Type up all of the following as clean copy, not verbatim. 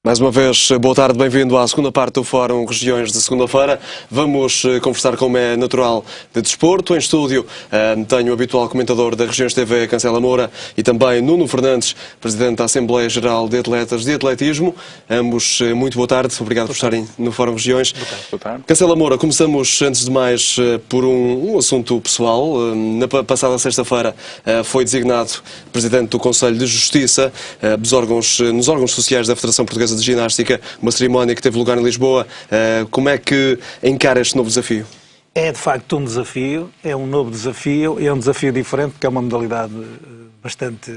Mais uma vez, boa tarde, bem-vindo à segunda parte do Fórum Regiões de segunda-feira. Vamos conversar, como é natural, de desporto. Em estúdio tenho o habitual comentador da Regiões TV, Cancela Moura, e também Nuno Fernandes, Presidente da Assembleia Geral de Atletas de Atletismo. Ambos, muito boa tarde, obrigado por estarem no Fórum Regiões. Boa tarde. Cancela Moura, começamos, antes de mais, por um assunto pessoal. Na passada sexta-feira foi designado Presidente do Conselho de Justiça nos órgãos sociais da Federação Portuguesa de Ginástica, uma cerimónia que teve lugar em Lisboa. Como é que encara este novo desafio? É de facto um desafio, é um novo desafio, é um desafio diferente porque é uma modalidade bastante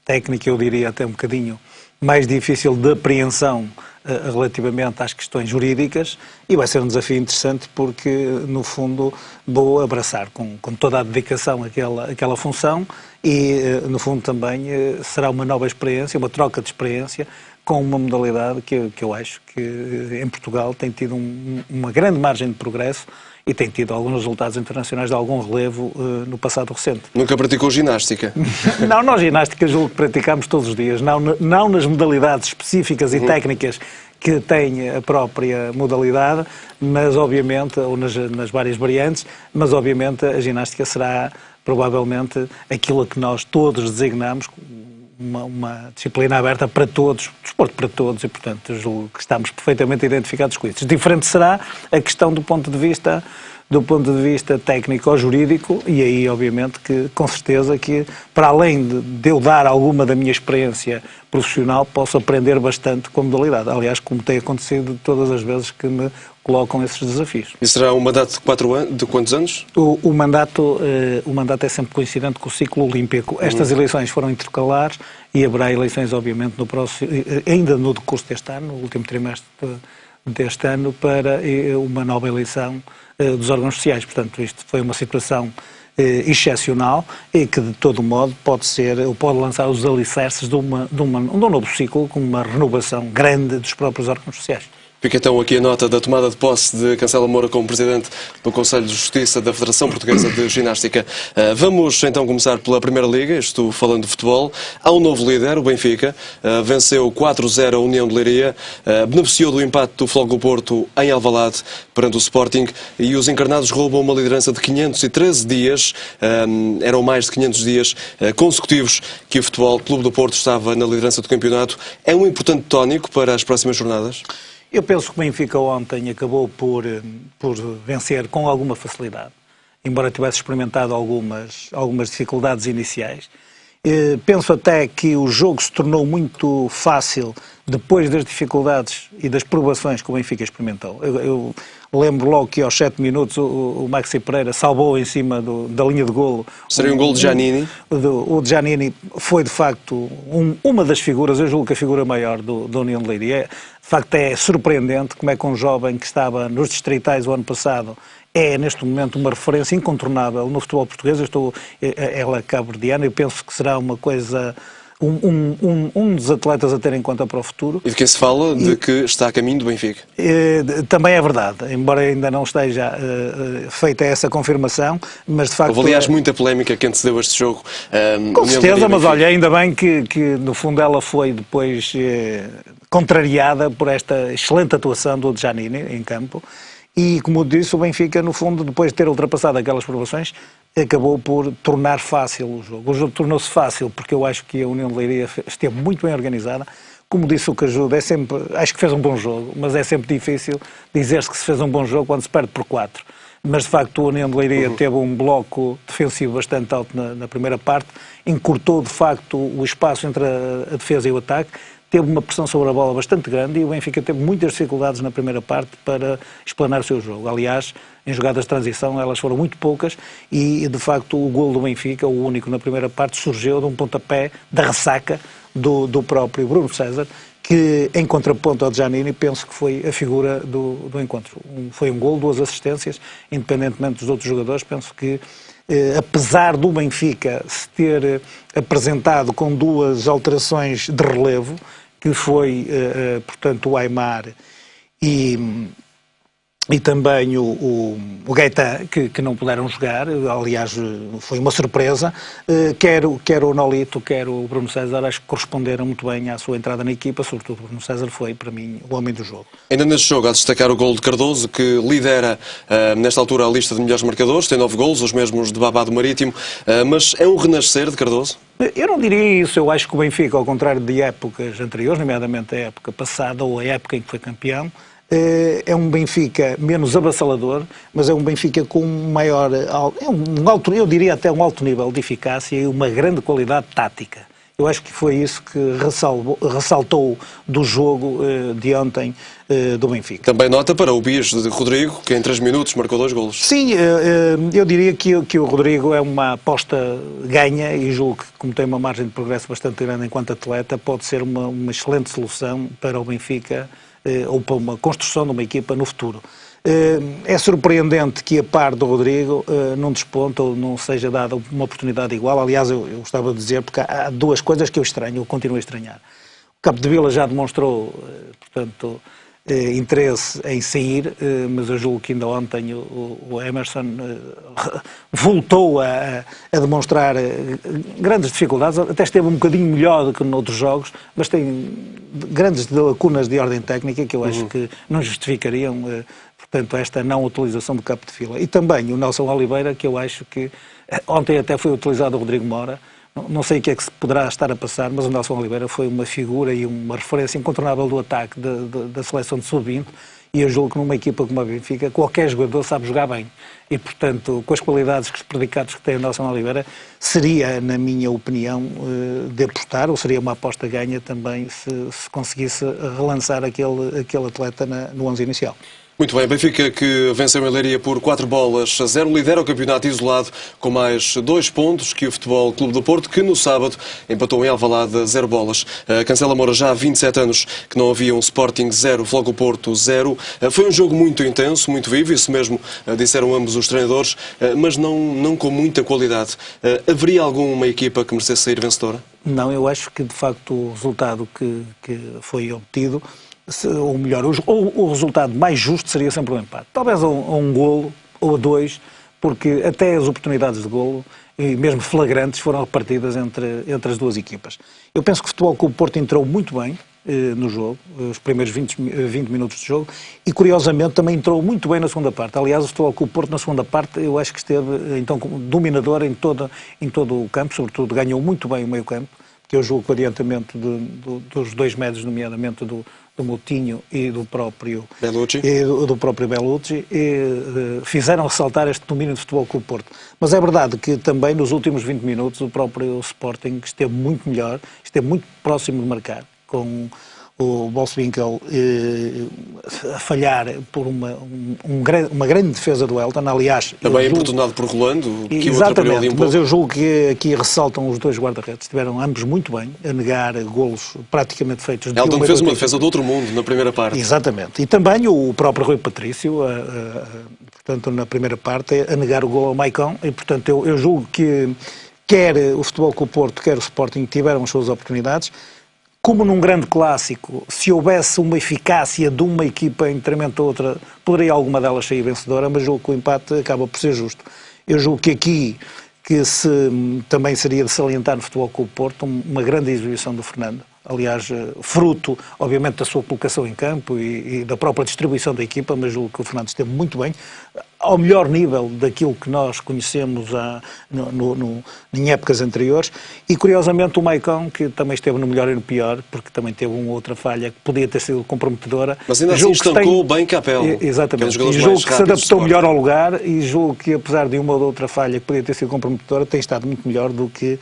técnica, eu diria até um bocadinho mais difícil de apreensão relativamente às questões jurídicas, e vai ser um desafio interessante porque, no fundo, vou abraçar com toda a dedicação aquela função e, no fundo, também será uma nova experiência, uma troca de experiência com uma modalidade que eu acho que em Portugal tem tido uma grande margem de progresso e tem tido alguns resultados internacionais de algum relevo no passado recente. Nunca praticou ginástica? Não, nós ginástica julgo que praticamos todos os dias, não nas modalidades específicas e técnicas que tem a própria modalidade, mas obviamente, ou nas várias variantes, mas obviamente a ginástica será provavelmente aquilo a que nós todos designamos uma disciplina aberta para todos, desporto para todos, e portanto julgo que estamos perfeitamente identificados com isso. Diferente será a questão do ponto de vista técnico ou jurídico, e aí obviamente que com certeza que para além de eu dar alguma da minha experiência profissional, posso aprender bastante com a modalidade. Aliás, como tem acontecido todas as vezes que me colocam esses desafios. E será um mandato de 4 anos? De quantos anos? O mandato é sempre coincidente com o ciclo olímpico. Estas eleições foram intercalares e haverá eleições, obviamente, ainda no decurso deste ano, no último trimestre deste ano, para uma nova eleição dos órgãos sociais. Portanto, isto foi uma situação excepcional e que, de todo modo, pode lançar os alicerces de um novo ciclo, com uma renovação grande dos próprios órgãos sociais. Fica então aqui a nota da tomada de posse de Cancela Moura como Presidente do Conselho de Justiça da Federação Portuguesa de Ginástica. Vamos então começar pela Primeira Liga, estou falando de futebol. Há um novo líder, o Benfica, venceu 4-0 a União de Leiria, beneficiou do empate do Futebol do Porto em Alvalade perante o Sporting, e os encarnados roubam uma liderança de 513 dias, eram mais de 500 dias consecutivos que o Futebol Clube do Porto estava na liderança do campeonato. É um importante tónico para as próximas jornadas? Eu penso que o Benfica ontem acabou por vencer com alguma facilidade, embora tivesse experimentado algumas dificuldades iniciais. Penso até que o jogo se tornou muito fácil depois das dificuldades e das provações que o Benfica experimentou. Eu lembro logo que aos 7 minutos o Maxi Pereira salvou em cima da linha de golo. Seria um golo de Giannini? O de Giannini foi, de facto, uma das figuras, eu julgo que a figura maior da União de Leiria. De facto, é surpreendente como é que um jovem que estava nos distritais o ano passado é, neste momento, uma referência incontornável no futebol português. Ela é cabo-verdiana, eu penso que será uma coisa, um dos atletas a ter em conta para o futuro. E de quem se fala de que está a caminho do Benfica? Também é verdade, embora ainda não esteja feita essa confirmação, mas de facto... Houve, aliás, muita polémica que antecedeu este jogo. Com certeza, mas olha, ainda bem que no fundo ela foi depois contrariada por esta excelente atuação do Giannini em campo. E, como disse, o Benfica, no fundo, depois de ter ultrapassado aquelas provações, acabou por tornar fácil o jogo. O jogo tornou-se fácil porque eu acho que a União de Leiria esteve muito bem organizada. Como disse o Caju, acho que fez um bom jogo, mas é sempre difícil dizer-se que se fez um bom jogo quando se perde por 4. Mas, de facto, a União de Leiria teve um bloco defensivo bastante alto na primeira parte, encurtou, de facto, o espaço entre a defesa e o ataque, teve uma pressão sobre a bola bastante grande e o Benfica teve muitas dificuldades na primeira parte para explanar o seu jogo. Aliás, em jogadas de transição elas foram muito poucas e, de facto, o golo do Benfica, o único na primeira parte, surgiu de um pontapé da ressaca do próprio Bruno César, que, em contraponto ao Giannini, penso que foi a figura do encontro. Foi um golo, 2 assistências, independentemente dos outros jogadores. Penso que, apesar do Benfica se ter apresentado com 2 alterações de relevo, que foi, portanto, o Aimar e e também o Gaetan, que não puderam jogar, aliás, foi uma surpresa. Quer o Nolito, quer o Bruno César, acho que corresponderam muito bem à sua entrada na equipa, sobretudo o Bruno César foi, para mim, o homem do jogo. Ainda neste jogo, há de destacar o gol de Cardoso, que lidera, nesta altura, a lista de melhores marcadores, tem 9 golos, os mesmos de Babá do Marítimo, mas é um renascer de Cardoso? Eu não diria isso, eu acho que o Benfica, ao contrário de épocas anteriores, nomeadamente a época passada ou a época em que foi campeão, é um Benfica menos avassalador, mas é um Benfica com maior, eu diria até um alto nível de eficácia e uma grande qualidade tática. Eu acho que foi isso que ressaltou do jogo de ontem do Benfica. Também nota para o Bis de Rodrigo, que em 3 minutos marcou 2 golos. Sim, eu diria que o Rodrigo é uma aposta ganha e julgo que, como tem uma margem de progresso bastante grande enquanto atleta, pode ser uma excelente solução para o Benfica ou para uma construção de uma equipa no futuro. É surpreendente que a par do Rodrigo não desponte ou não seja dada uma oportunidade igual. Aliás, eu gostava de dizer, porque há duas coisas que eu estranho, eu continuo a estranhar. O Capdevila já demonstrou, portanto, interesse em sair, mas eu julgo que ainda ontem o Emerson voltou a demonstrar grandes dificuldades, até esteve um bocadinho melhor do que noutros jogos, mas tem grandes lacunas de ordem técnica que eu acho que não justificariam, portanto, esta não utilização do Capdevila. E também o Nelson Oliveira, que eu acho que ontem até foi utilizado o Rodrigo Mora. Não sei o que é que se poderá estar a passar, mas o Nelson Oliveira foi uma figura e uma referência incontornável do ataque da seleção de sub-20 e eu julgo que numa equipa como a Benfica qualquer jogador sabe jogar bem e, portanto, com as qualidades, os predicados que tem o Nelson Oliveira, seria, na minha opinião, de apostar, ou seria uma aposta ganha também se conseguisse relançar aquele atleta no 11 inicial. Muito bem, Benfica que venceu em Leiria por 4-0, lidera o campeonato isolado com mais 2 pontos que o Futebol Clube do Porto, que no sábado empatou em Alvalade 0 bolas. Cancela Moura já há 27 anos que não havia um Sporting 0, Floco Porto 0. Foi um jogo muito intenso, muito vivo, isso mesmo disseram ambos os treinadores, mas não com muita qualidade. Haveria alguma equipa que merecesse sair vencedora? Não, eu acho que de facto o resultado que foi obtido, ou melhor, o resultado mais justo seria sempre um empate. Talvez a um golo ou a 2, porque até as oportunidades de golo, e mesmo flagrantes, foram repartidas entre as duas equipas. Eu penso que o Futebol Clube Porto entrou muito bem no jogo, os primeiros 20 minutos de jogo, e curiosamente também entrou muito bem na segunda parte. Aliás, o Futebol Clube Porto na segunda parte eu acho que esteve então dominador em todo o campo, sobretudo ganhou muito bem o meio campo, que eu julgo que o adiantamento dos 2 médios, nomeadamente do Moutinho e do próprio Bellucci, fizeram ressaltar este domínio do Futebol Clube Porto. Mas é verdade que também nos últimos 20 minutos o próprio Sporting esteve muito melhor, esteve muito próximo de marcar, com o Bolswinkel a falhar por uma grande defesa do Elton, aliás... Também importunado por Rolando, que o atrapalhou ali um pouco. Mas eu julgo que aqui ressaltam os 2 guarda-redes, estiveram ambos muito bem, a negar golos praticamente feitos... Elton fez uma defesa do outro mundo na primeira parte. Exatamente, e também o próprio Rui Patrício, portanto, na primeira parte, a negar o gol ao Maicon, e portanto eu julgo que quer o Futebol Clube Porto, quer o Sporting tiveram as suas oportunidades. Como num grande clássico, se houvesse uma eficácia de uma equipa em detrimento da outra, poderia alguma delas sair vencedora, mas julgo que o empate acaba por ser justo. Eu julgo que aqui, também seria de salientar no Futebol Clube Porto, uma grande exibição do Fernando. Aliás, fruto, obviamente, da sua colocação em campo e da própria distribuição da equipa, mas julgo que o Fernando esteve muito bem, ao melhor nível daquilo que nós conhecemos em épocas anteriores, e curiosamente o Maicon, que também esteve no melhor e no pior, porque também teve uma outra falha que podia ter sido comprometedora. Mas ainda assim estancou bem Capello. Exatamente, e julgo que se adaptou melhor ao lugar, e julgo que apesar de uma ou outra falha que podia ter sido comprometedora, tem estado muito melhor do que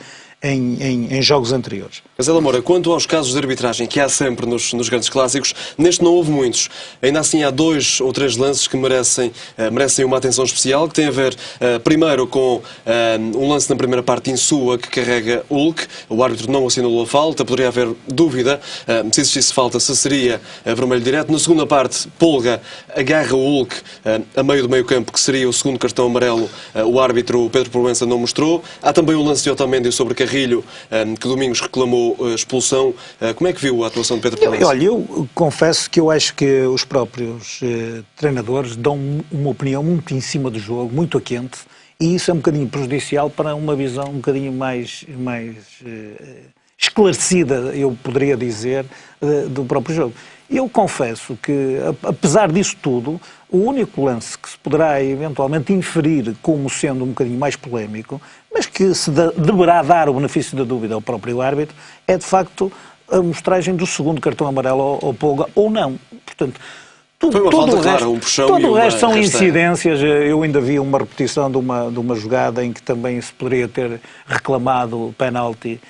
em jogos anteriores. Cancela Moura, quanto aos casos de arbitragem que há sempre nos grandes clássicos, neste não houve muitos. Ainda assim há 2 ou 3 lances que merecem uma atenção especial, que tem a ver primeiro com um lance na primeira parte Insua que carrega Hulk. O árbitro não assinalou a falta, poderia haver dúvida se existisse falta, se seria vermelho direto. Na segunda parte, Polga agarra o Hulk a meio do meio campo, que seria o segundo cartão amarelo. O árbitro Pedro Proença não mostrou. Há também o lance de Otamendi sobre Carrilho, que Domingos reclamou provocou expulsão. Como é que viu a atuação de Pedro Palhinha? Olha, eu confesso que eu acho que os próprios treinadores dão uma opinião muito em cima do jogo, muito a quente, e isso é um bocadinho prejudicial para uma visão um bocadinho mais esclarecida, eu poderia dizer, do próprio jogo. Eu confesso que, apesar disso tudo, o único lance que se poderá eventualmente inferir como sendo um bocadinho mais polémico, mas que se deverá dar o benefício da dúvida ao próprio árbitro, é de facto a mostragem do segundo cartão amarelo ao Pulga, ou não. Portanto, foi uma falta clara, um puxão todo e o resto são rasteira. incidências. Eu ainda vi uma repetição de uma jogada em que também se poderia ter reclamado o penalti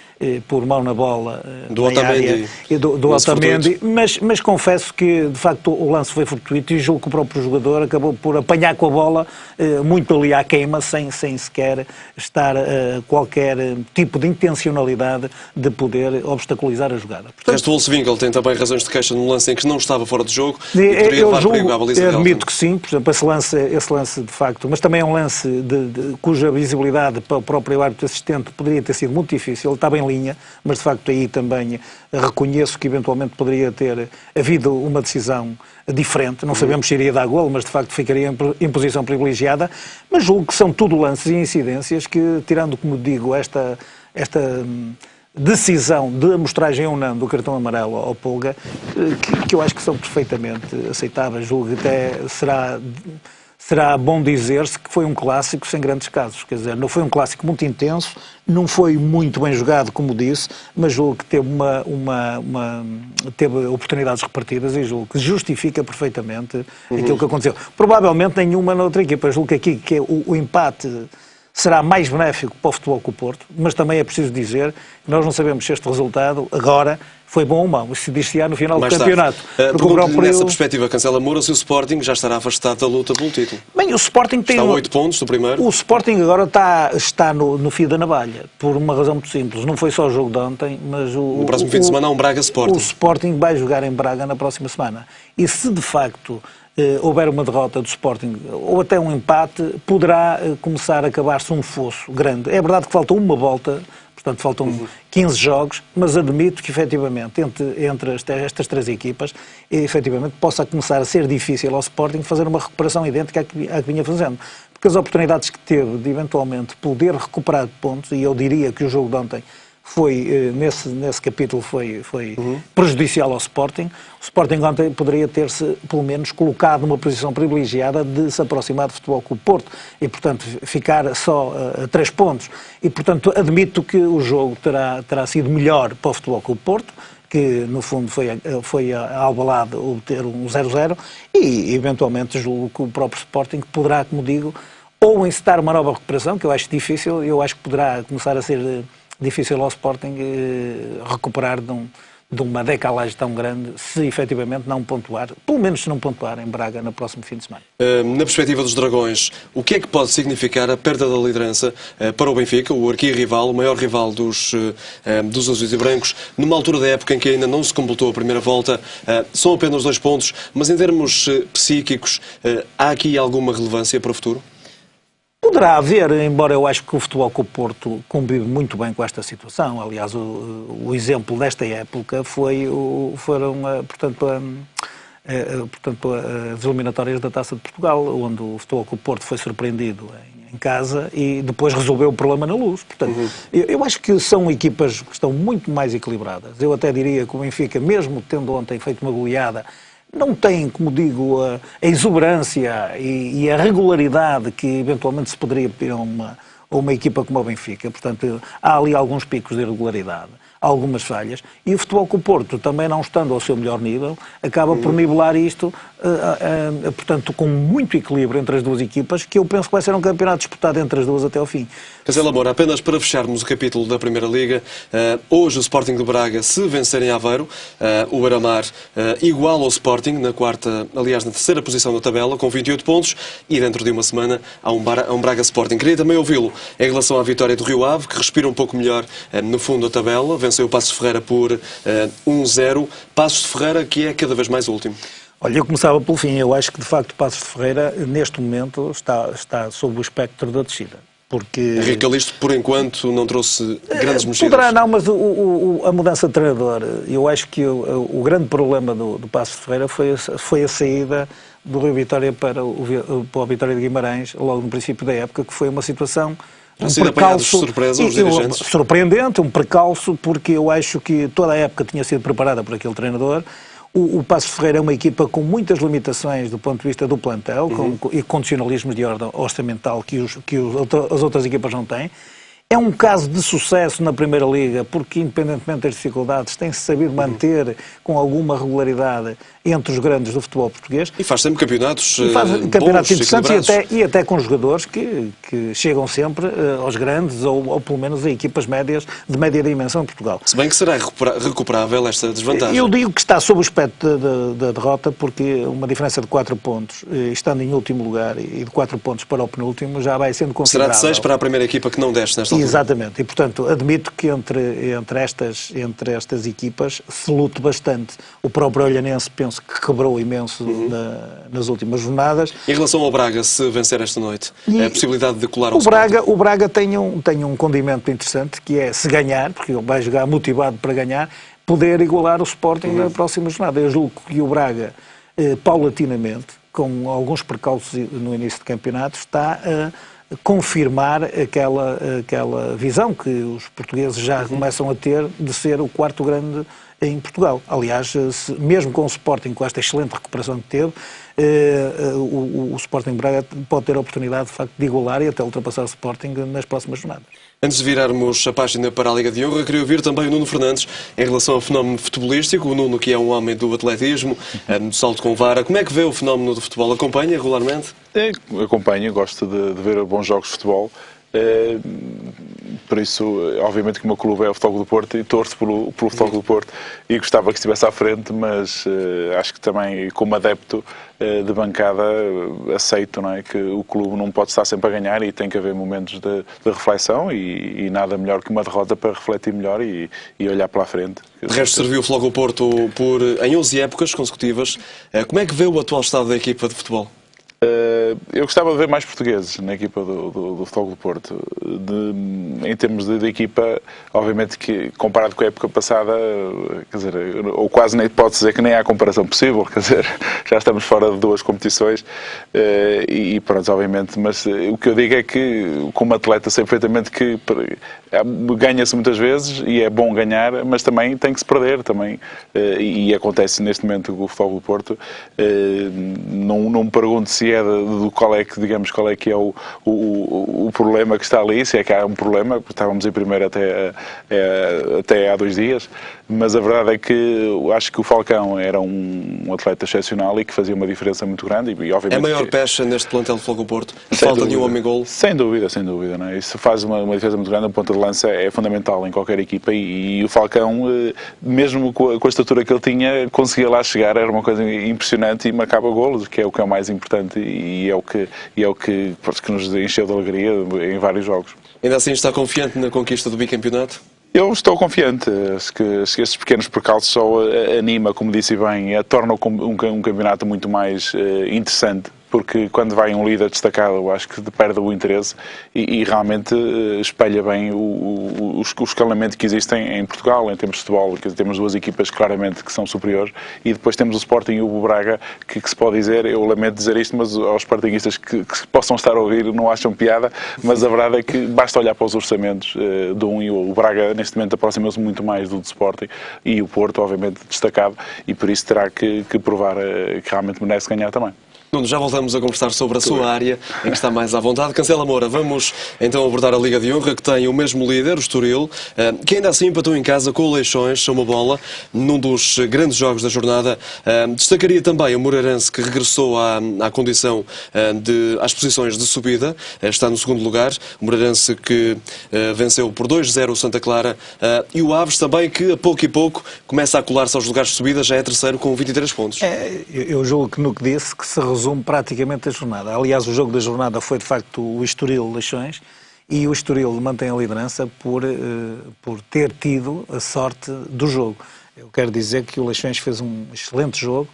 por mão na bola do Otamendi, do Otamendi, mas confesso que de facto o lance foi fortuito e julgo que o próprio jogador acabou por apanhar com a bola muito ali à queima, sem sequer estar qualquer tipo de intencionalidade de poder obstaculizar a jogada. Portanto, este Wolfswinkel tem também razões de queixa num lance em que não estava fora de jogo e eu levar perigo à baliza de admito que sim, por exemplo, esse lance de facto, mas também é um lance cuja visibilidade para o próprio árbitro assistente poderia ter sido muito difícil. Ele estava em linha, mas de facto aí também reconheço que eventualmente poderia ter havido uma decisão diferente. Não sabemos se iria dar golo, mas de facto ficaria em posição privilegiada. Mas julgo que são tudo lances e incidências que, tirando, como digo, esta decisão de amostragem ou não do cartão amarelo ao Pulga, que eu acho que são perfeitamente aceitáveis. Julgo que até será bom dizer-se que foi um clássico sem grandes casos. Quer dizer, não foi um clássico muito intenso, não foi muito bem jogado, como disse, mas julgo que teve teve oportunidades repartidas e julgo que justifica perfeitamente aquilo que aconteceu. Provavelmente nenhuma na outra equipa. Julgo que aqui o empate será mais benéfico para o Futebol Clube do Porto, mas também é preciso dizer que nós não sabemos se este resultado agora foi bom ou mau. Isso se dir-se-á no final do campeonato. Nessa perspectiva, Cancela Moura, se o Sporting já estará afastado da luta pelo título. Bem, o Sporting tem... Está a 8 pontos do primeiro. O Sporting agora está no fio da navalha, por uma razão muito simples. Não foi só o jogo de ontem, mas no próximo fim de semana há um Braga-Sporting. O Sporting vai jogar em Braga na próxima semana. E se de facto houver uma derrota do Sporting ou até um empate, poderá começar a acabar-se um fosso grande. É verdade que falta uma volta, portanto faltam 15 jogos, mas admito que efetivamente entre estas três equipas, efetivamente possa começar a ser difícil ao Sporting fazer uma recuperação idêntica à que vinha fazendo. Porque as oportunidades que teve de eventualmente poder recuperar pontos, e eu diria que o jogo de ontem foi, nesse capítulo, foi prejudicial ao Sporting. O Sporting ontem poderia ter-se, pelo menos, colocado numa posição privilegiada de se aproximar do Futebol Clube do Porto e, portanto, ficar só a 3 pontos. E, portanto, admito que o jogo terá sido melhor para o Futebol Clube do Porto, que, no fundo, foi a Alvalade obter um 0-0 e, eventualmente, julgo que o próprio Sporting poderá, como digo, ou encetar uma nova recuperação, que eu acho difícil, eu acho que poderá começar a ser difícil ao Sporting recuperar de uma decalagem tão grande, se efetivamente não pontuar, pelo menos se não pontuar em Braga no próximo fim de semana. Na perspectiva dos Dragões, o que é que pode significar a perda da liderança para o Benfica, o arquirrival, o maior rival dos azuis e brancos, numa altura da época em que ainda não se completou a primeira volta? São apenas 2 pontos, mas em termos psíquicos, há aqui alguma relevância para o futuro? Poderá haver, embora eu acho que o Futebol Clube do Porto convive muito bem com esta situação. Aliás, o exemplo desta época foram as eliminatórias da Taça de Portugal, onde o Futebol Clube do Porto foi surpreendido em casa e depois resolveu o problema na Luz. Portanto, eu acho que são equipas que estão muito mais equilibradas. Eu até diria que o Benfica, mesmo tendo ontem feito uma goleada, não tem, como digo, a exuberância e a regularidade que eventualmente se poderia pedir a uma equipa como a Benfica. Portanto, há ali alguns picos de irregularidade, algumas falhas, e o Futebol Clube do Porto, também não estando ao seu melhor nível, acaba por nivelar isto, portanto, com muito equilíbrio entre as duas equipas, que eu penso que vai ser um campeonato disputado entre as duas até ao fim. Cancela Moura, apenas para fecharmos o capítulo da Primeira Liga, hoje o Sporting de Braga, se vencer em Aveiro, o Beira-Mar igual ao Sporting, na terceira posição da tabela, com 28 pontos, e dentro de uma semana há um Braga Sporting. Queria também ouvi-lo em relação à vitória do Rio Ave, que respira um pouco melhor no fundo da tabela, venceu o Passos de Ferreira por 1-0, Passos de Ferreira que é cada vez mais último. Olha, eu começava pelo fim. Eu acho que, de facto, o Passos de Ferreira, neste momento, está sob o espectro da descida. porque... Henrique Calixto, por enquanto, não trouxe grandes mexidas. Poderá não, mas a mudança de treinador, eu acho que o grande problema do Paços de Ferreira foi a saída do Rio Vitória para o Vitória de Guimarães, logo no princípio da época, que foi uma situação... surpreendente, um precalço, porque eu acho que toda a época tinha sido preparada por aquele treinador. O Paços de Ferreira é uma equipa com muitas limitações do ponto de vista do plantel e condicionalismos de ordem orçamental que as outras equipas não têm. É um caso de sucesso na Primeira Liga, porque, independentemente das dificuldades, tem-se sabido manter com alguma regularidade entre os grandes do futebol português. E faz sempre campeonatos campeonatos interessantes e até com jogadores que chegam sempre aos grandes ou pelo menos a equipas médias de média dimensão em Portugal. Se bem que será recuperável esta desvantagem. Eu digo que está sob o aspecto da derrota, porque uma diferença de 4 pontos, estando em último lugar, e de 4 pontos para o penúltimo, já vai sendo considerável. Será de 6 para a primeira equipa que não desce nesta altura. Exatamente, e portanto admito que entre estas equipas se lute bastante. O próprio Olhanense penso que quebrou imenso nas últimas jornadas. Em relação ao Braga, se vencer esta noite, a possibilidade de colar ao O Braga tem um condimento interessante, que é, se ganhar, porque ele vai jogar motivado para ganhar, poder igualar o Sporting na próxima jornada. Eu julgo que o Braga, paulatinamente, com alguns percalços no início de campeonato, está a confirmar aquela visão que os portugueses já começam a ter de ser o quarto grande em Portugal. Aliás, mesmo com o Sporting, com esta excelente recuperação que teve, o Sporting Braga pode ter a oportunidade, de facto, de igualar e até ultrapassar o Sporting nas próximas jornadas. Antes de virarmos a página para a Liga de Honra, queria ouvir também o Nuno Fernandes em relação ao fenómeno futebolístico. O Nuno, que é um homem do atletismo, do salto com vara. Como é que vê o fenómeno do futebol? Acompanha regularmente? Acompanho, gosto de ver bons jogos de futebol. Por isso, obviamente que o meu clube é o Futebol do Porto e torço pelo Futebol do Porto e gostava que estivesse à frente, mas acho que também, como adepto de bancada, aceito, não é, que o clube não pode estar sempre a ganhar e tem que haver momentos de reflexão e nada melhor que uma derrota para refletir melhor e olhar para a frente. De resto, serviu o Futebol do Porto em 11 épocas consecutivas. Como é que vê o atual estado da equipa de futebol? Eu gostava de ver mais portugueses na equipa do Futebol do Porto. Em termos de equipa, obviamente que comparado com a época passada, quer dizer, ou quase nem pode dizer que nem há comparação possível, quer dizer, já estamos fora de 2 competições e pronto, obviamente, mas o que eu digo é que, como atleta, sei perfeitamente que ganha-se muitas vezes e é bom ganhar, mas também tem que se perder também, e acontece neste momento com o Futebol do Porto. Não me pergunto se é qual é que é o problema que está ali, se é que há um problema, porque estávamos em primeiro até há 2 dias, mas a verdade é que eu acho que o Falcão era um atleta excepcional e que fazia uma diferença muito grande e obviamente... É a maior pecha neste plantel do Futebol do Porto? Falta nenhum homem-gol? Sem dúvida, não é? Isso faz uma diferença muito grande, um ponto de lança é fundamental em qualquer equipa e o Falcão, mesmo com a estatura que ele tinha, conseguia lá chegar, era uma coisa impressionante e marcava golos, que é o que é o mais importante e é o que nos encheu de alegria em vários jogos. Ainda assim está confiante na conquista do bicampeonato? Eu estou confiante. Acho que estes pequenos percalços só anima, como disse bem, torna um campeonato muito mais interessante. Porque quando vai um líder destacado, eu acho que perde o interesse e realmente espelha bem o escalamento que existe em Portugal, em termos de futebol. Temos 2 equipas claramente que são superiores e depois temos o Sporting e o Braga, que se pode dizer, eu lamento dizer isto, mas aos sportinguistas que possam estar a ouvir não acham piada, mas a verdade é que basta olhar para os orçamentos de um e o Braga neste momento aproxima-se muito mais do Sporting e o Porto, obviamente, destacado e por isso terá que provar que realmente merece ganhar também. Nuno, já voltamos a conversar sobre a sua área, em que está mais à vontade. Cancela Moura, vamos então abordar a Liga de Honra, que tem o mesmo líder, o Estoril, que ainda assim empatou em casa com o Leixões, uma bola, num dos grandes jogos da jornada. Destacaria também o Moreirense, que regressou à condição às posições de subida, está no segundo lugar. O Moreirense que venceu por 2-0 o Santa Clara, e o Aves também, que a pouco e pouco começa a colar-se aos lugares de subida, já é terceiro com 23 pontos. Eu julgo que no que disse que se resume praticamente a jornada. Aliás, o jogo da jornada foi de facto o Estoril-Leixões e o Estoril mantém a liderança por ter tido a sorte do jogo. Eu quero dizer que o Leixões fez um excelente jogo,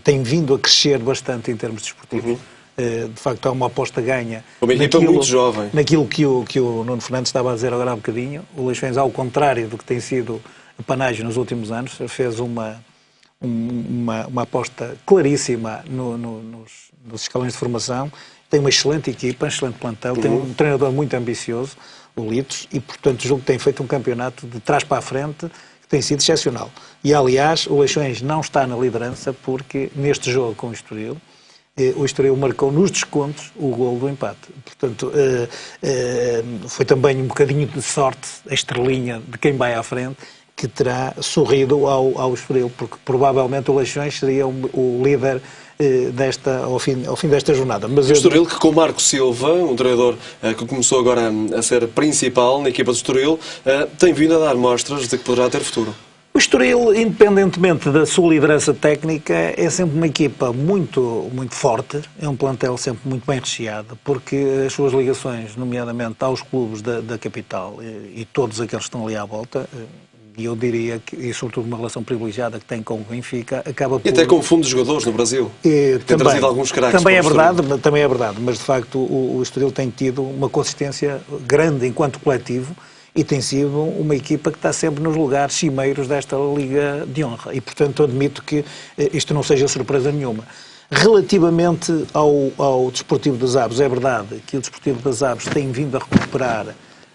tem vindo a crescer bastante em termos desportivos. De facto, há uma aposta ganha. Uma equipa muito jovem. Naquilo que o Nuno Fernandes estava a dizer agora há bocadinho, o Leixões, ao contrário do que tem sido a panagem nos últimos anos, fez uma aposta claríssima nos escalões de formação. Tem uma excelente equipa, um excelente plantel, tem um treinador muito ambicioso, o Litos, e, portanto, julgo que tem feito um campeonato de trás para a frente que tem sido excepcional. E, aliás, o Leixões não está na liderança porque, neste jogo com o Estoril marcou nos descontos o golo do empate. Portanto, foi também um bocadinho de sorte, a estrelinha de quem vai à frente, que terá sorrido ao Estoril, porque provavelmente o Leixões seria o líder ao fim desta jornada. Mas o Estoril, que com Marco Silva, um treinador que começou agora a ser principal na equipa do Estoril, tem vindo a dar mostras de que poderá ter futuro. O Estoril, independentemente da sua liderança técnica, é sempre uma equipa muito, muito forte, é um plantel sempre muito bem recheado, porque as suas ligações, nomeadamente aos clubes da capital e todos aqueles que estão ali à volta, e eu diria que, e sobretudo uma relação privilegiada que tem com o Benfica, acaba por... E até confunde os jogadores no Brasil. Tem trazido alguns craques. Também é verdade, mas de facto o Estoril tem tido uma consistência grande enquanto coletivo, e tem sido uma equipa que está sempre nos lugares cimeiros desta Liga de Honra. E, portanto, admito que isto não seja surpresa nenhuma. Relativamente ao Desportivo das Aves, é verdade que o Desportivo das Aves tem vindo a recuperar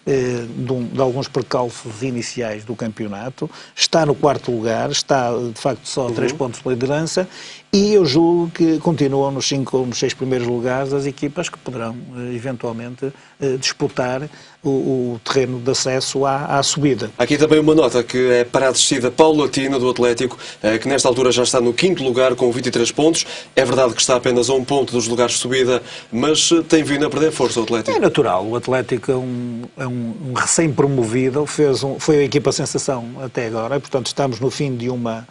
de alguns percalços iniciais do campeonato, está no 4º lugar, está de facto só a 3 pontos de liderança, e eu julgo que continuam nos 5 ou nos 6 primeiros lugares as equipas que poderão eventualmente disputar o terreno de acesso à subida. Aqui também uma nota que é para a descida paulatina do Atlético, que nesta altura já está no 5º lugar com 23 pontos. É verdade que está apenas a 1 ponto dos lugares de subida, mas tem vindo a perder força o Atlético. É natural, o Atlético é um recém-promovido, foi a equipa sensação até agora, e, portanto estamos no fim de uma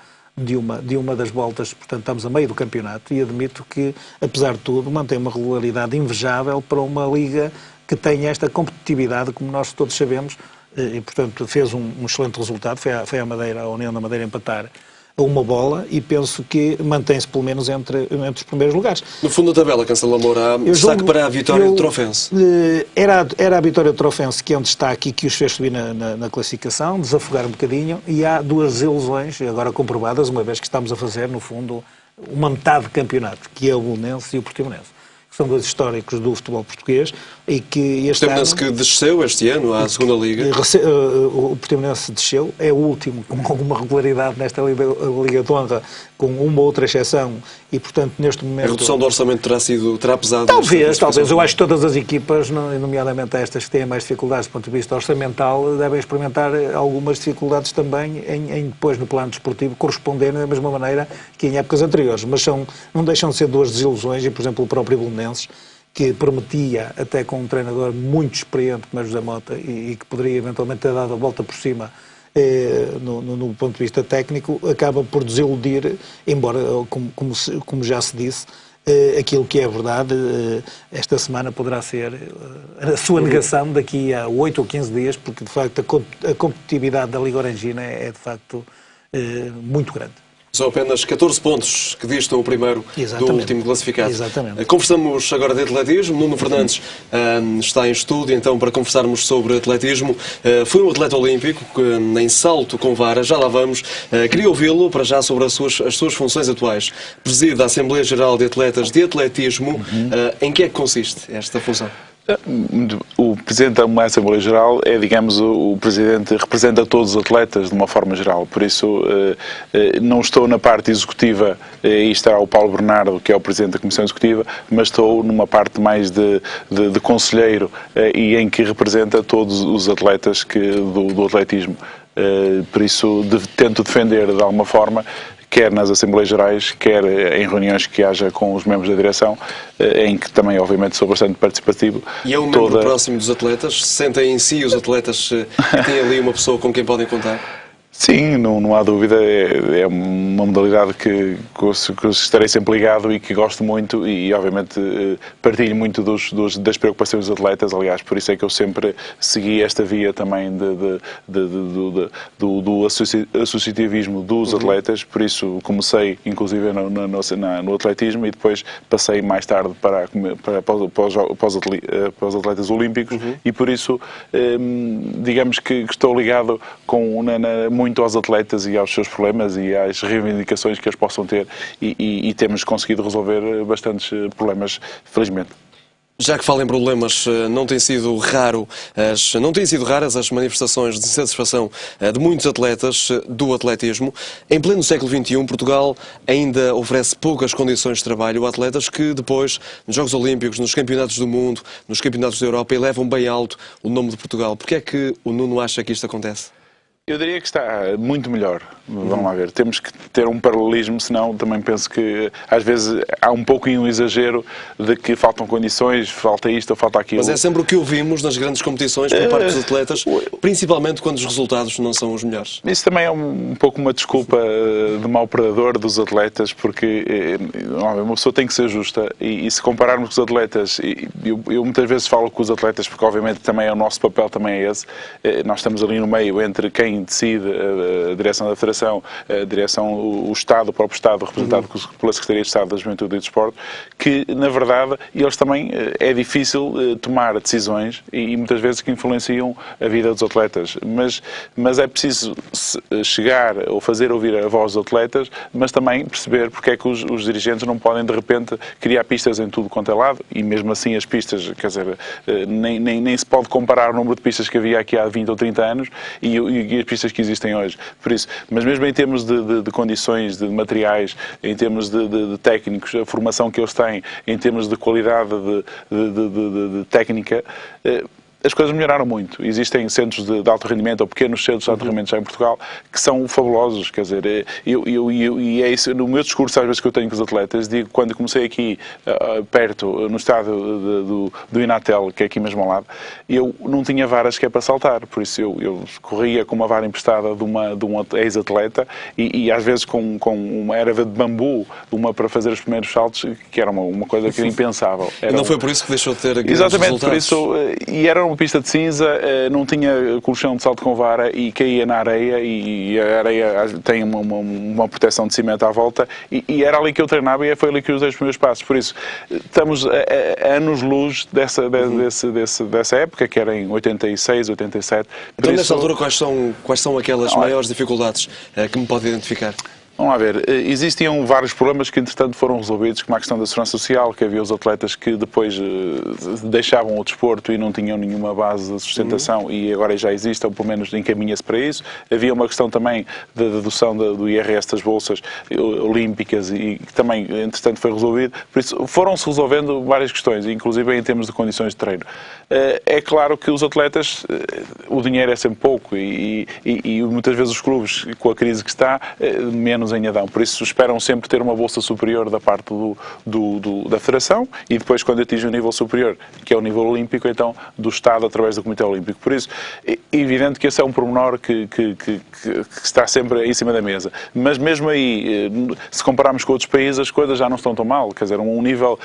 das voltas, portanto estamos a meio do campeonato, e admito que, apesar de tudo, mantém uma regularidade invejável para uma liga que tem esta competitividade, como nós todos sabemos, e portanto fez um excelente resultado, foi a União da Madeira empatar a 1 bola, e penso que mantém-se pelo menos entre os primeiros lugares. No fundo da tabela, Cancelo Moura, destaque para a vitória do Trofense. Era a vitória do Trofense que é um destaque que os fez subir na classificação, desafogar um bocadinho, e há 2 desilusões agora comprovadas, uma vez que estamos a fazer, no fundo, uma metade de campeonato, que é o Belenenses e o Portimonense. São 2 históricos do futebol português e que este ano... O que desceu este ano à segunda Liga. O Portimonense desceu, é o último com alguma regularidade nesta Liga de Honra, com uma ou outra exceção, e portanto neste momento... A redução do orçamento terá pesado? Talvez. Eu acho que todas as equipas, nomeadamente estas que têm mais dificuldades do ponto de vista orçamental, devem experimentar algumas dificuldades também em depois, no plano desportivo, corresponderem da mesma maneira que em épocas anteriores. Mas não deixam de ser 2 desilusões, e por exemplo o próprio Belenenses, que prometia, até com um treinador muito experiente como é José Mota, e que poderia eventualmente ter dado a volta por cima no ponto de vista técnico, acaba por desiludir, embora, como já se disse, aquilo que é verdade, esta semana poderá ser a sua negação daqui a 8 ou 15 dias, porque de facto a competitividade da Liga Orangina é de facto muito grande. São apenas 14 pontos que distam o primeiro do último classificado. Exatamente. Conversamos agora de atletismo. Nuno Fernandes está em estúdio, então, para conversarmos sobre atletismo. Foi um atleta olímpico em salto com vara, já lá vamos. Queria ouvi-lo, para já, sobre as suas funções atuais. Preside a Assembleia Geral de Atletas de Atletismo. Em que é que consiste esta função? O Presidente da Assembleia Geral é, digamos, o Presidente representa todos os atletas de uma forma geral, por isso não estou na parte executiva, e estará o Paulo Bernardo, que é o Presidente da Comissão Executiva, mas estou numa parte mais de conselheiro, e em que representa todos os atletas do atletismo. Por isso tento defender de alguma forma, quer nas Assembleias Gerais, quer em reuniões que haja com os membros da direção, em que também, obviamente, sou bastante participativo. E é um membro próximo dos atletas? Sentem em si os atletas que têm ali uma pessoa com quem podem contar? Sim, não há dúvida, é uma modalidade que estarei sempre ligado e que gosto muito e obviamente partilho muito das preocupações dos atletas, aliás, por isso é que eu sempre segui esta via também do associativismo dos atletas, por isso comecei inclusive no atletismo e depois passei mais tarde para os atletas olímpicos e por isso digamos que estou ligado muito aos atletas e aos seus problemas e às reivindicações que eles possam ter e temos conseguido resolver bastantes problemas, felizmente. Já que fala em problemas, não têm sido raras as manifestações de insatisfação de muitos atletas do atletismo. Em pleno século XXI, Portugal ainda oferece poucas condições de trabalho a atletas que depois, nos Jogos Olímpicos, nos Campeonatos do Mundo, nos Campeonatos da Europa, elevam bem alto o nome de Portugal. Porquê é que o Nuno acha que isto acontece? Eu diria que está muito melhor. Vamos lá ver. Temos que ter um paralelismo, senão também penso que às vezes há um pouco um exagero de que faltam condições, falta isto ou falta aquilo. Mas é sempre o que ouvimos nas grandes competições por parte dos atletas, principalmente quando os resultados não são os melhores. Isso também é um pouco uma desculpa de mau predador dos atletas, porque uma pessoa tem que ser justa e se compararmos com os atletas, eu muitas vezes falo com os atletas porque obviamente também é o nosso papel, também é esse, nós estamos ali no meio entre quem decide, a direção da Federação, a direção, o Estado, o próprio Estado, representado pela Secretaria de Estado da Juventude e do Desporto, que, na verdade, eles também é difícil tomar decisões e muitas vezes que influenciam a vida dos atletas. Mas é preciso chegar ou fazer ouvir a voz dos atletas, mas também perceber porque é que os dirigentes não podem, de repente, criar pistas em tudo quanto é lado e, mesmo assim, as pistas, quer dizer, nem se pode comparar o número de pistas que havia aqui há 20 ou 30 anos e as pistas que existem hoje. Por isso, mas mesmo em termos de condições, de materiais, em termos de técnicos, a formação que eles têm, em termos de qualidade de técnica, as coisas melhoraram muito. Existem centros de alto rendimento, ou pequenos centros de alto rendimento já em Portugal, que são fabulosos. Quer dizer, e é isso, no meu discurso, às vezes, que eu tenho com os atletas, digo, quando comecei aqui, perto, no estádio do Inatel, que é aqui mesmo ao lado, eu não tinha varas que é para saltar. Por isso, eu corria com uma vara emprestada de um ex-atleta e, às vezes, com uma erva de bambu, uma para fazer os primeiros saltos, que era uma coisa que era impensável. E não foi por isso que deixou de ter grandes exatamente, resultados? Por isso, e era uma pista de cinza, não tinha colchão de salto com vara e caía na areia e a areia tem uma proteção de cimento à volta e era ali que eu treinava e foi ali que eu usei os primeiros passos. Por isso, estamos a anos-luz dessa época, que era em 86, 87. Então, nesta altura, quais são aquelas maiores dificuldades que me pode identificar? Vamos lá ver, existiam vários problemas que entretanto foram resolvidos, como a questão da segurança social, que havia os atletas que depois deixavam o desporto e não tinham nenhuma base de sustentação e agora já existe, ou pelo menos encaminha-se para isso. Havia uma questão também da dedução do IRS das bolsas olímpicas e que também entretanto foi resolvido. Por isso foram-se resolvendo várias questões, inclusive em termos de condições de treino. É claro que os atletas, o dinheiro é sempre pouco e muitas vezes os clubes, com a crise que está, menos em Adão. Por isso esperam sempre ter uma bolsa superior da parte da Federação e depois, quando atinge o nível superior, que é o nível olímpico, então do Estado através do Comitê Olímpico. Por isso é evidente que esse é um pormenor que está sempre em cima da mesa. Mas mesmo aí, se compararmos com outros países, as coisas já não estão tão mal. Quer dizer, um nível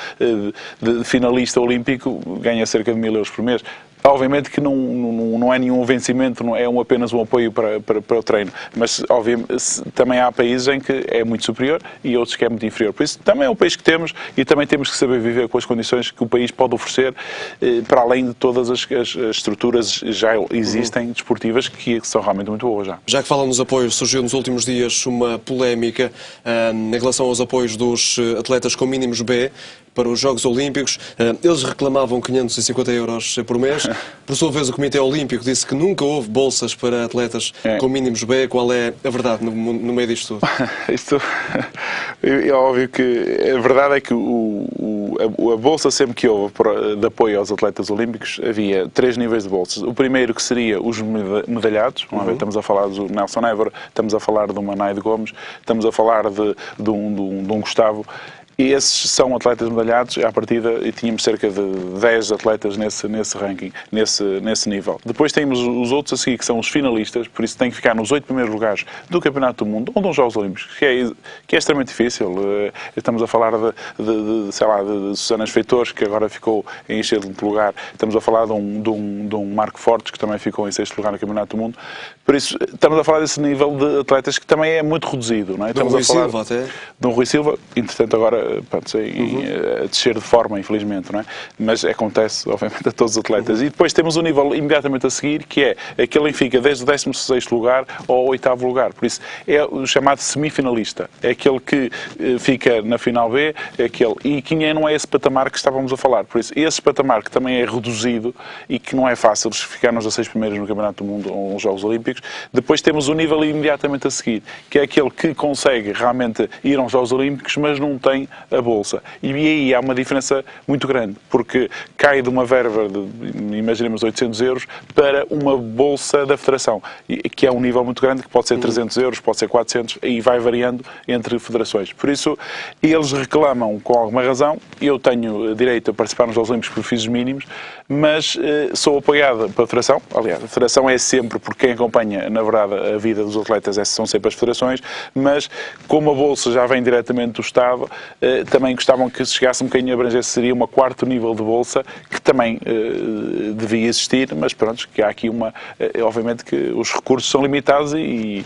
de finalista olímpico ganha cerca de 1.000 euros por mês. Obviamente que não é nenhum vencimento, não é apenas um apoio para o treino, mas obviamente, também há países em que é muito superior e outros que é muito inferior. Por isso também é um país que temos e também temos que saber viver com as condições que o país pode oferecer, para além de todas as estruturas já existem desportivas que são realmente muito boas já. Já que falam nos apoios, surgiu nos últimos dias uma polémica em relação aos apoios dos atletas com mínimos B para os Jogos Olímpicos. Eles reclamavam 550 euros por mês. Por sua vez, o Comitê Olímpico disse que nunca houve bolsas para atletas com mínimos B. Qual é a verdade no meio disto tudo? Isto é óbvio que a verdade é que a bolsa sempre que houve de apoio aos atletas olímpicos havia 3 níveis de bolsas. O primeiro que seria os medalhados. Estamos a falar do Nelson Évora, estamos a falar de uma Naide Gomes, estamos a falar de um Gustavo. E esses são atletas medalhados, à partida, e tínhamos cerca de 10 atletas nesse ranking, nesse nível. Depois temos os outros a seguir, que são os finalistas, por isso tem que ficar nos 8 primeiros lugares do Campeonato do Mundo, ou dos Jogos Olímpicos, que é extremamente difícil. Estamos a falar de Susanas Feitores, que agora ficou em 6º lugar. Estamos a falar de um Marco Fortes, que também ficou em 6º lugar no Campeonato do Mundo. Por isso, estamos a falar desse nível de atletas que também é muito reduzido. Não é? Estamos Rui a falar Silva até. De um Rui Silva, entretanto agora a descer de forma, infelizmente, não é? Mas acontece, obviamente, a todos os atletas. E depois temos o nível imediatamente a seguir, que é aquele em que fica desde o 16º lugar ao 8º lugar. Por isso, é o chamado semifinalista. É aquele que fica na final B, e que não é esse patamar que estávamos a falar. Por isso, esse patamar que também é reduzido e que não é fácil ficar nos 16 primeiros no Campeonato do Mundo ou nos Jogos Olímpicos. Depois temos o nível imediatamente a seguir, que é aquele que consegue realmente ir aos Jogos Olímpicos, mas não tem a bolsa. E aí há uma diferença muito grande, porque cai de uma verba de, imaginemos, 800 euros para uma bolsa da Federação, que é um nível muito grande, que pode ser 300 euros, pode ser 400, e vai variando entre federações. Por isso, eles reclamam com alguma razão. Eu tenho direito a participar nos Jogos Olímpicos por fins mínimos, mas sou apoiado pela Federação. Aliás, a Federação é sempre, por quem acompanha, na verdade, a vida dos atletas, são sempre as federações, mas como a bolsa já vem diretamente do Estado, também gostavam que se chegasse um bocadinho a abranger, seria um 4º nível de bolsa, que também devia existir, mas pronto, que há aqui obviamente que os recursos são limitados e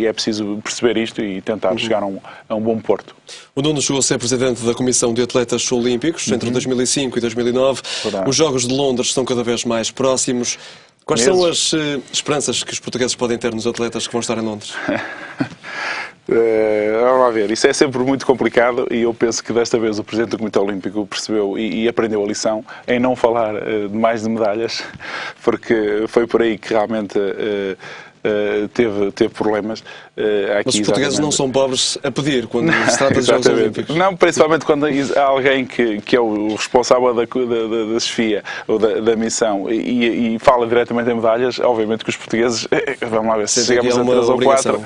é preciso perceber isto e tentar chegar a um bom porto. O Nuno chegou a ser presidente da Comissão de Atletas Olímpicos entre 2005 e 2009. Verdade. Os Jogos de Londres estão cada vez mais próximos. Quais são as esperanças que os portugueses podem ter nos atletas que vão estar em Londres? Vamos lá ver, isso é sempre muito complicado e eu penso que desta vez o Presidente do Comitê Olímpico percebeu e aprendeu a lição em não falar mais de medalhas, porque foi por aí que realmente teve problemas. Mas os portugueses não são pobres a pedir quando se trata de Jogos Olímpicos. Não, principalmente quando há alguém que é o responsável da chefia ou da missão e fala diretamente em medalhas, obviamente que os portugueses, vamos lá ver, se chegamos a 3 ou 4,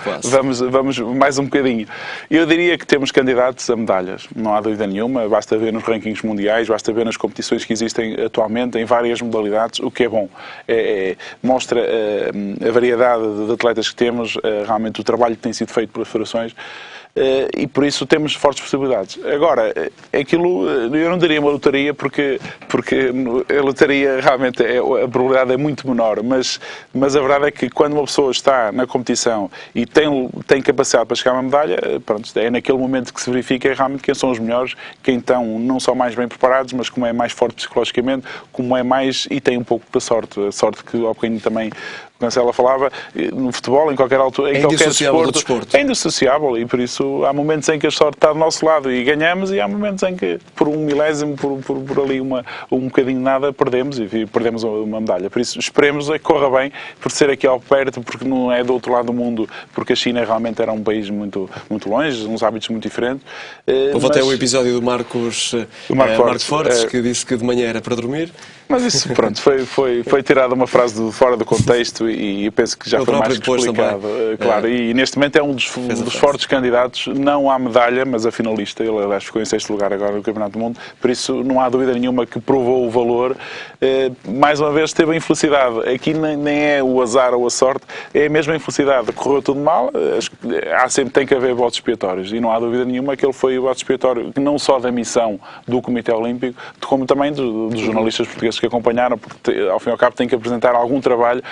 vamos mais um bocadinho. Eu diria que temos candidatos a medalhas, não há dúvida nenhuma, basta ver nos rankings mundiais, basta ver nas competições que existem atualmente em várias modalidades, o que é bom. Mostra a variedade de atletas que temos, realmente o trabalho que tem sido feito pelas federações, e por isso temos fortes possibilidades. Agora, aquilo, eu não diria uma lotaria, porque a lotaria realmente, a probabilidade é muito menor, mas a verdade é que quando uma pessoa está na competição e tem capacidade para chegar a uma medalha, pronto, é naquele momento que se verifica realmente quem são os melhores, quem estão não só mais bem preparados, mas como é mais forte psicologicamente, como é mais, e tem um pouco da sorte, a sorte que ao bocadinho também o Cancela falava, no futebol, em qualquer altura, em qualquer desporto, é indissociável, e por isso há momentos em que a sorte está do nosso lado e ganhamos, e há momentos em que por um milésimo, por ali um bocadinho de nada, perdemos uma medalha. Por isso esperemos que corra bem, por ser aqui ao perto, porque não é do outro lado do mundo, porque a China realmente era um país muito, muito longe, uns hábitos muito diferentes. Houve até o episódio do Marco Fortes, que disse que de manhã era para dormir. Mas isso, pronto, foi tirada uma frase de fora do contexto e eu penso que já foi mais que explicado. Claro, e neste momento é um dos fortes candidatos, não à medalha, mas a finalista. Ele, aliás, ficou em 6º lugar agora no Campeonato do Mundo, por isso não há dúvida nenhuma que provou o valor. Mais uma vez teve a infelicidade. Aqui nem é o azar ou a sorte, é a mesma infelicidade. Correu tudo mal, tem que haver votos expiatórios, e não há dúvida nenhuma que ele foi o voto expiatório, não só da missão do Comitê Olímpico, como também dos jornalistas portugueses que acompanharam, porque ao fim e ao cabo tem que apresentar algum trabalho,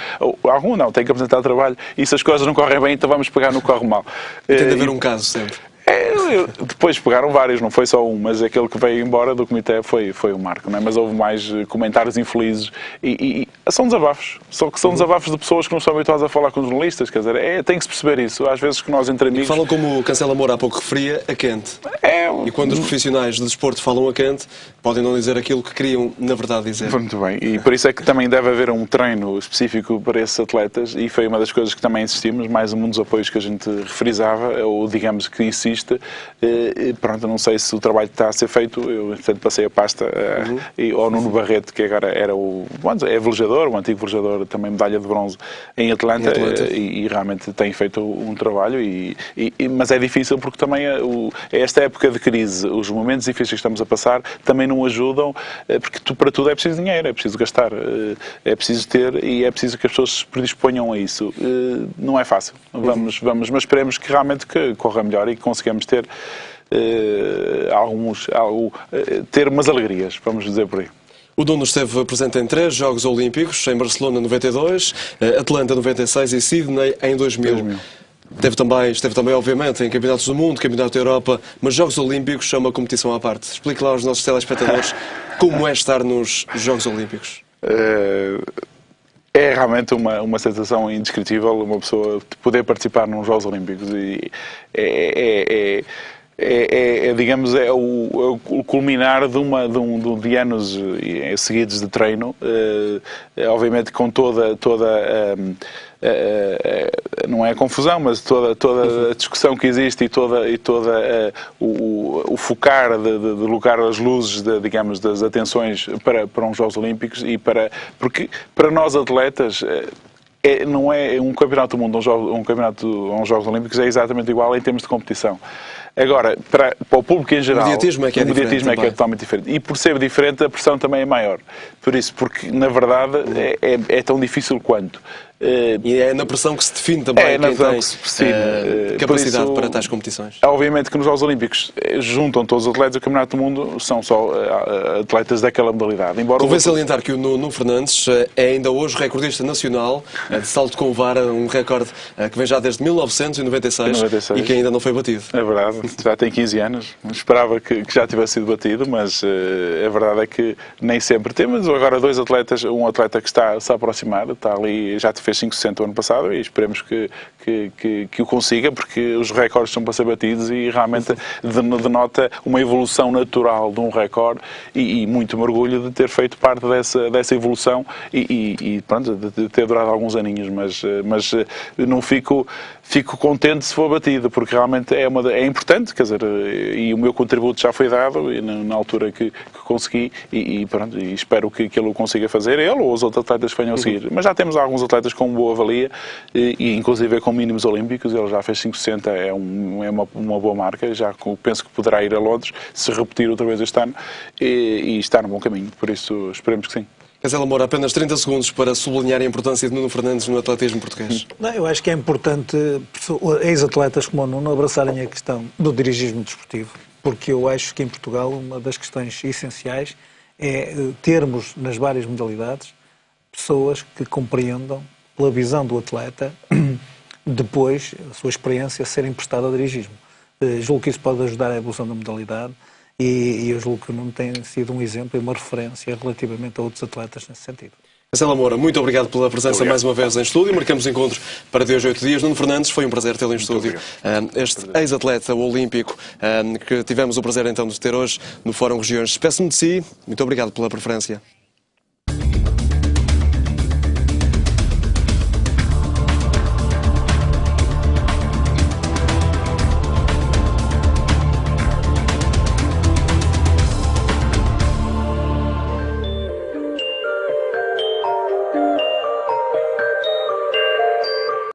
tem que apresentar trabalho, e se as coisas não correm bem, então vamos pegar no que corre mal. Tem de haver um caso sempre. Depois pegaram vários, não foi só um, mas aquele que veio embora do comitê foi o Marco, não é? Mas houve mais comentários infelizes e são desabafos, só que são desabafos de pessoas que não estão habituadas a falar com jornalistas, quer dizer, tem que se perceber isso, às vezes que nós entre amigos... E falam, como o Cancela Moura há pouco referia, a quente. E quando os profissionais de desporto falam a quente, podem não dizer aquilo que queriam, na verdade, dizer. Muito bem, e por isso é que também deve haver um treino específico para esses atletas, e foi uma das coisas que também insistimos, mais um dos apoios que a gente refrisava, ou digamos que insiste, Pronto, não sei se o trabalho está a ser feito. Eu, entretanto, passei a pasta ao Nuno Barreto, que agora era é velejador, o antigo velejador, também medalha de bronze em Atlanta, e realmente tem feito um trabalho, mas é difícil porque também esta época de crise, os momentos difíceis que estamos a passar, também não ajudam, porque para tudo é preciso dinheiro, é preciso gastar, é preciso ter e é preciso que as pessoas se predisponham a isso. Não é fácil, mas esperemos que realmente que corra melhor e que consigamos ter ter umas alegrias, vamos dizer por aí. O Nuno esteve presente em 3 Jogos Olímpicos, em Barcelona 92, Atlanta 96 e Sydney em 2000. Esteve também, obviamente, em Campeonatos do Mundo, Campeonato da Europa, mas Jogos Olímpicos são uma competição à parte. Explique lá aos nossos telespectadores como é estar nos Jogos Olímpicos. É realmente uma sensação indescritível, uma pessoa poder participar nos Jogos Olímpicos, e digamos, é o culminar de anos seguidos de treino, obviamente com toda não é a confusão, mas toda a discussão que existe e o focar de colocar as luzes, digamos, das atenções para uns Jogos Olímpicos, porque para nós atletas não é um campeonato do mundo, um campeonato a uns Jogos Olímpicos é exatamente igual em termos de competição. Agora, para o público em geral, o mediatismo é que é totalmente diferente. E por ser diferente, a pressão também é maior. Porque, na verdade, é tão difícil quanto. E é na pressão que se define também quem tem capacidade para tais competições. Obviamente que nos Jogos Olímpicos juntam todos os atletas do Campeonato do Mundo, são só atletas daquela modalidade. Convém salientar que o Nuno Fernandes é ainda hoje recordista nacional de salto com vara, um recorde que vem já desde 1996 e que ainda não foi batido. É verdade, já tem 15 anos. Esperava que já tivesse sido batido, mas a verdade é que nem sempre temos. Agora 2 atletas, um atleta que está a se aproximar, está ali, já fez 5,60 o ano passado, e esperemos que o consiga, porque os recordes são para ser batidos e realmente denota uma evolução natural de um recorde, e muito me orgulho de ter feito parte dessa evolução e pronto, de ter durado alguns aninhos, mas não fico contente se for batido, porque realmente é importante, quer dizer, e o meu contributo já foi dado na altura que consegui, e pronto, e espero que ele o consiga fazer, ele ou os outros atletas que venham a seguir. Mas já temos alguns atletas com boa valia, e inclusive com mínimos olímpicos. Ele já fez 5,60, é uma boa marca, já penso que poderá ir a Londres, se repetir outra vez este ano, e está no bom caminho, por isso esperemos que sim. Cancelo Moura, apenas 30 segundos para sublinhar a importância de Nuno Fernandes no atletismo português. Eu acho que é importante ex-atletas como o Nuno abraçarem a questão do dirigismo desportivo, porque eu acho que em Portugal uma das questões essenciais é termos nas várias modalidades pessoas que compreendam, pela visão do atleta, depois a sua experiência ser emprestada ao dirigismo. Julgo que isso pode ajudar a evolução da modalidade, e eu julgo que o Nuno tem sido um exemplo e uma referência relativamente a outros atletas nesse sentido. Cancelo Moura, muito obrigado pela presença mais uma vez em estúdio. Marcamos encontro para 2 a 8 dias. Nuno Fernandes, foi um prazer tê-lo em estúdio. Este ex-atleta olímpico que tivemos o prazer então de ter hoje no Fórum Regiões. Despeço-me de si. Muito obrigado pela preferência.